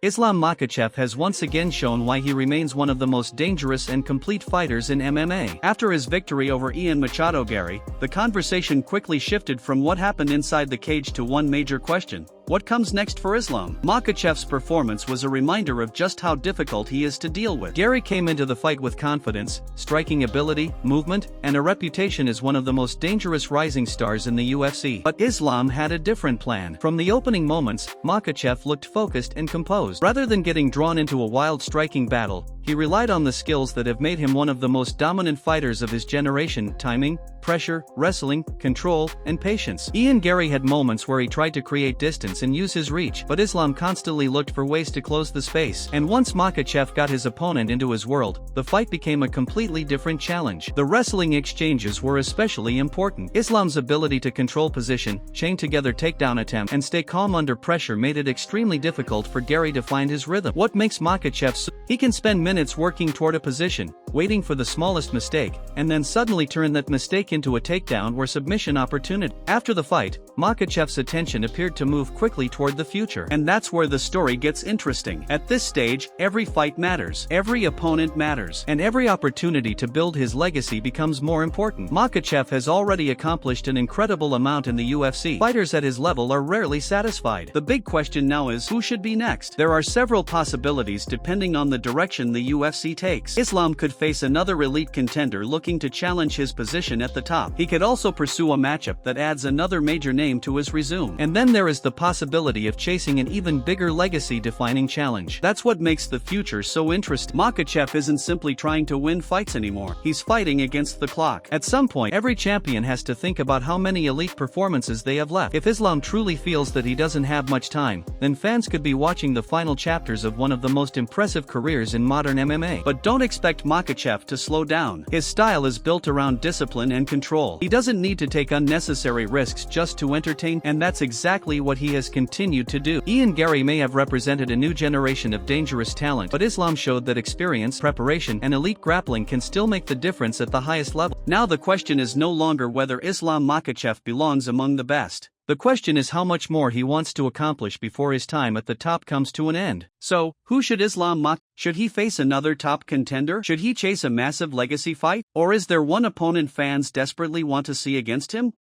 Islam Makhachev has once again shown why he remains one of the most dangerous and complete fighters in MMA. After his victory over Ian Machado Garry, the conversation quickly shifted from what happened inside the cage to one major question: what comes next for Islam? Makhachev's performance was a reminder of just how difficult he is to deal with. Garry came into the fight with confidence, striking ability, movement, and a reputation as one of the most dangerous rising stars in the UFC. But Islam had a different plan. From the opening moments, Makhachev looked focused and composed. Rather than getting drawn into a wild striking battle, he relied on the skills that have made him one of the most dominant fighters of his generation: timing, pressure, wrestling, control, and patience. Ian Garry had moments where he tried to create distance and use his reach, but Islam constantly looked for ways to close the space. And once Makhachev got his opponent into his world, the fight became a completely different challenge. The wrestling exchanges were especially important. Islam's ability to control position, chain together takedown attempt, and stay calm under pressure made it extremely difficult for Garry to find his rhythm. What makes Makhachev so he can spend minutes working toward a position, waiting for the smallest mistake, and then suddenly turn that mistake into a takedown or submission opportunity. After the fight, Makhachev's attention appeared to move quickly toward the future. And that's where the story gets interesting. At this stage, every fight matters, every opponent matters, and every opportunity to build his legacy becomes more important. Makhachev has already accomplished an incredible amount in the UFC. Fighters at his level are rarely satisfied. The big question now is, who should be next? There are several possibilities depending on the direction the UFC takes. Islam could face another elite contender looking to challenge his position at the top. He could also pursue a matchup that adds another major name to his resume. And then there is the possibility of chasing an even bigger legacy-defining challenge. That's what makes the future so interesting. Makhachev isn't simply trying to win fights anymore. He's fighting against the clock. At some point, every champion has to think about how many elite performances they have left. If Islam truly feels that he doesn't have much time, then fans could be watching the final chapters of one of the most impressive careers in modern MMA. But don't expect Makhachev to slow down. His style is built around discipline and control. He doesn't need to take unnecessary risks just to entertain, and that's exactly what he has continued to do. Ian Garry may have represented a new generation of dangerous talent, but Islam showed that experience, preparation, and elite grappling can still make the difference at the highest level. Now the question is no longer whether Islam Makhachev belongs among the best. The question is how much more he wants to accomplish before his time at the top comes to an end. So, who should Islam Makhachev? Should he face another top contender? Should he chase a massive legacy fight? Or is there one opponent fans desperately want to see against him?